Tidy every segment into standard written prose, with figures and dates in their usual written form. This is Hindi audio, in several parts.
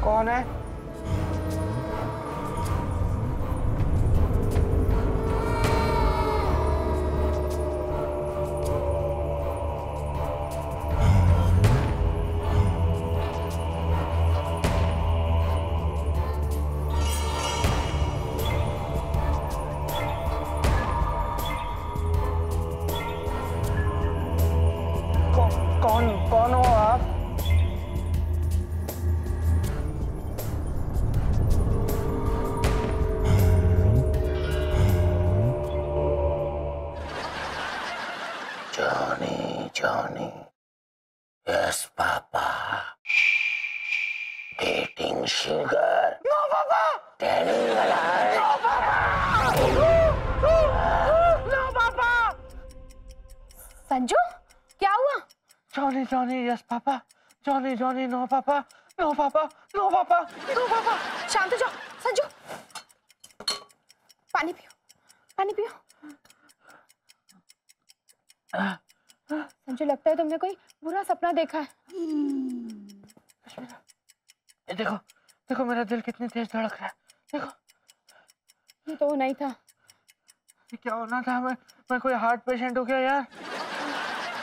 कौन है? कौन हो आप? Johnny, yes, Papa. Dating sugar. No, Papa. Telling a lie. No, Papa. No, Papa. Sanju, क्या हुआ? Johnny, yes, Papa. Johnny, no, Papa. No, Papa. No, Papa. No, Papa. शांत हो जाओ, संजू। पानी पियो, पानी पियो। संजू, लगता है तुमने कोई बुरा सपना देखा है। ये देखो मेरा दिल कितनी तेज धड़क रहा है। देखो, ये तो वो नहीं था। ये क्या होना था? मैं कोई हार्ट पेशेंट हो गया यार।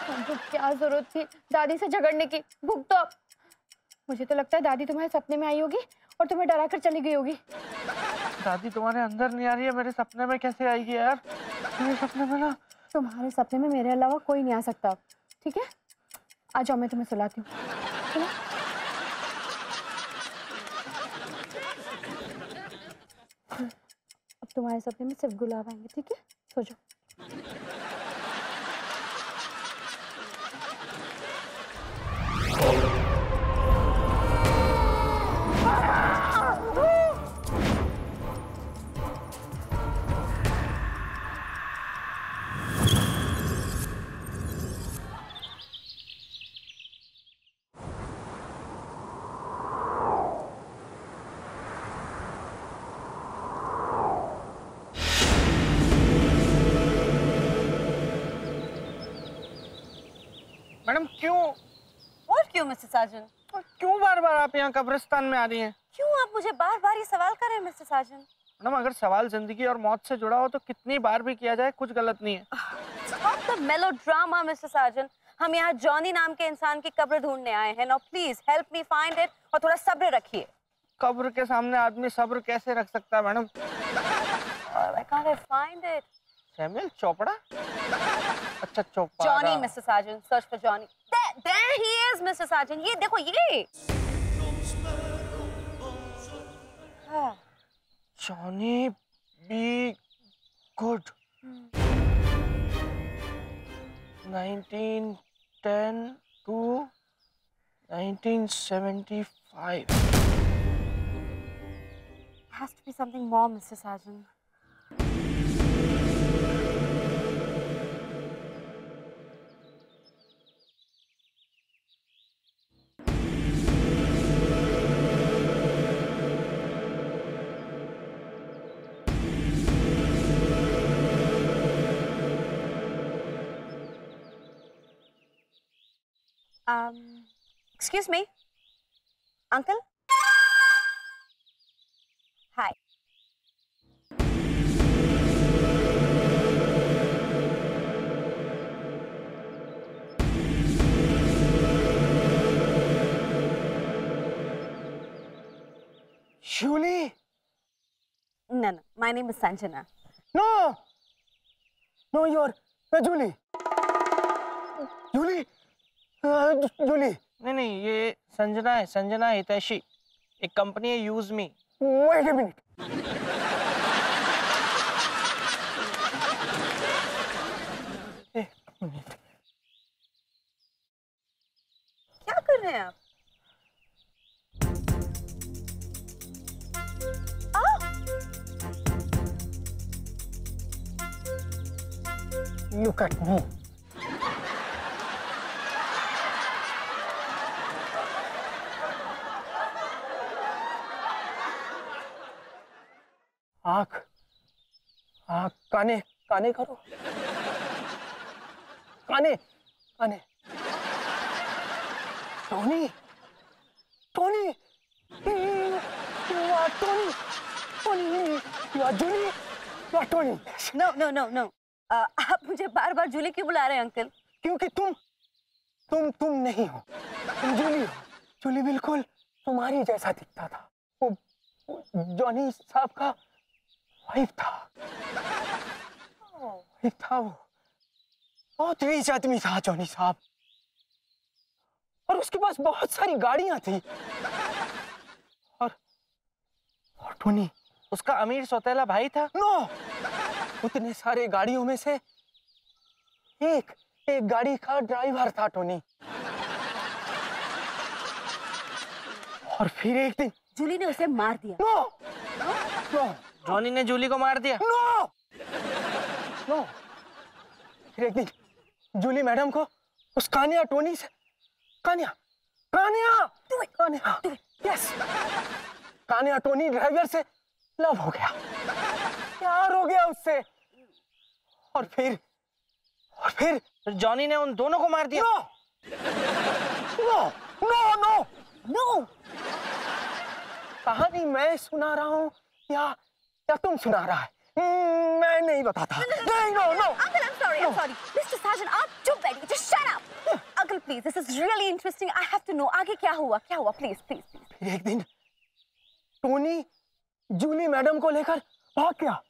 संजू, क्या जरूरत थी दादी से झगड़ने की? भुगतो अब। मुझे तो लगता है दादी तुम्हारे सपने में आई होगी और तुम्हें डरा कर चली गई होगी। दादी तुम्हारे अंदर नहीं आ रही है, मेरे सपने में कैसे आएगी यार? मेरे सपने में ना, तुम्हारे सपने में मेरे अलावा कोई नहीं आ सकता। ठीक है, आ जाओ, मैं तुम्हें सुलाती हूँ। चलो। अब तुम्हारे सपने में सिर्फ गुलाब आएंगे, ठीक है? सो जाओ। मैडम क्यों? और क्यों मिस्टर साजन? क्यों बार-बार आप यहाँ कब्रिस्तान में आ रही हैं? क्यों आप मुझे बार-बार ये सवाल कर रहे हैं मिस्टर साजन? मैडम, अगर सवाल जिंदगी और मौत से जुड़ा हो तो कितनी बार भी किया जाए, कुछ गलत नहीं है। Stop the melodrama, मिस्टर साजन। हम यहाँ जॉनी नाम के इंसान की कब्र ढूंढने आए हैं। Now please help me find it और थोड़ा सब्र रखिए। कब्र के सामने आदमी सब्र कैसे रख सकता है madam? Why can't I find it? Samuel Chopra? अच्छा, Chopra. Johnny, mister Sajan, search for Johnny. There he is, mister Sajan. ये देखो, ये। हाँ। Johnny be good. 1910 to 1975. Has to be something more, Mr. Sargent. Excuse me, uncle? Hi. Julie? No, my name is Sanjana. No, you're Julie. Julie? Julie. नहीं, ये संजना है, संजना हितैषी। एक कंपनी है, use me. Wait a minute. एक मिनट। क्या कर रहे हैं आप? Look at me. आँख आँख काने काने करो, काने काने। Tony Tony you are Tony, Tony, you are Julie, you are Tony. No no no no, आप मुझे बार बार जूली क्यों बुला रहे हैं अंकल? क्योंकि तुम नहीं हो, तुम जूली हो। जूली बिल्कुल तुम्हारी जैसा दिखता था। वो जॉनी साहब का वाइफ था, वाइफ था वो। बहुत रीच आदमी था जॉनी साहब, और उसके पास बहुत सारी गाड़ियां थी। और टोनी उसका अमीर सौतेला भाई था। नो, उतने सारे गाड़ियों में से एक गाड़ी का ड्राइवर था टोनी। और फिर एक दिन जूली ने उसे मार दिया। नो नो, जॉनी ने जूली को मार दिया। नो नो, फिर एक दिन जूली मैडम को उस कान्या टोनी से कान्या यस, कान्या टोनी ड्राइवर से लव हो गया, प्यार हो गया उससे। और फिर जॉनी ने उन दोनों को मार दिया। नो नो नो नो, कहानी मैं सुना रहा हूँ या तुम सुना रहा है? मैं नहीं बताता। नहीं, no no. Uncle, I'm sorry. Mr. Sargent, आप चुप बैठिए. Just shut up. Uncle, please, this is really interesting. I have to know. आगे क्या हुआ? Please. फिर एक दिन टोनी जूली मैडम को लेकर भाग गया।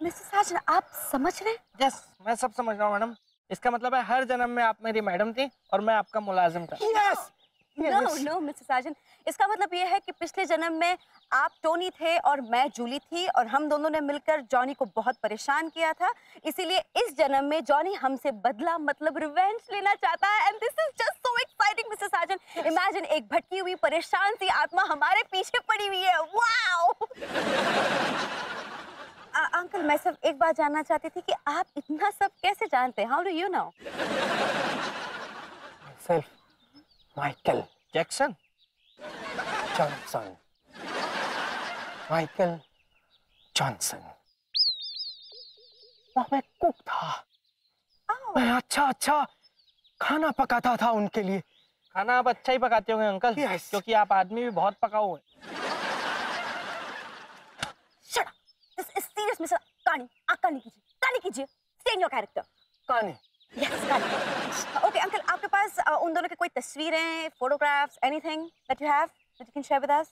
Mr. Sargent, आप समझ रहे हैं? यस, मैं सब समझ रहा हूँ मैडम। इसका मतलब है हर जन्म में आप मेरी मैडम थी और मैं आपका मुलाजिम था। यस। No, Mr. Sargent. इसका मतलब ये है कि पिछले जन्म में आप टोनी थे और मैं जूली थी, और हम दोनों ने मिलकर जॉनी को बहुत परेशान किया था। इसीलिए इस जन्म में जॉनी हमसे बदला मतलब रिवेंज लेना चाहता है। And this is just so exciting, Mr. Sargent. Imagine एक भटकी हुई परेशान सी आत्मा हमारे पीछे पड़ी हुई है। वाओ! अंकल, मैं सिर्फ एक बात जानना चाहती थी कि आप इतना सब कैसे जानते हैं? How do you know? Myself, Michael Jackson, Johnson, Michael Johnson. मैं कुक था। मैं अच्छा खाना पकाता था उनके लिए। खाना आप अच्छा ही पकाते होंगे अंकल। Yes. क्योंकि आप आदमी भी बहुत पकाऊ हैं। Shut up. This is serious, Mr. Kani. आप कहानी कीजिए. Stay in your character. कहानी Yes, कहानी. Okay, uncle, आपके पास उन दोनों की कोई तस्वीरें, photographs, anything that you have that you can share with us?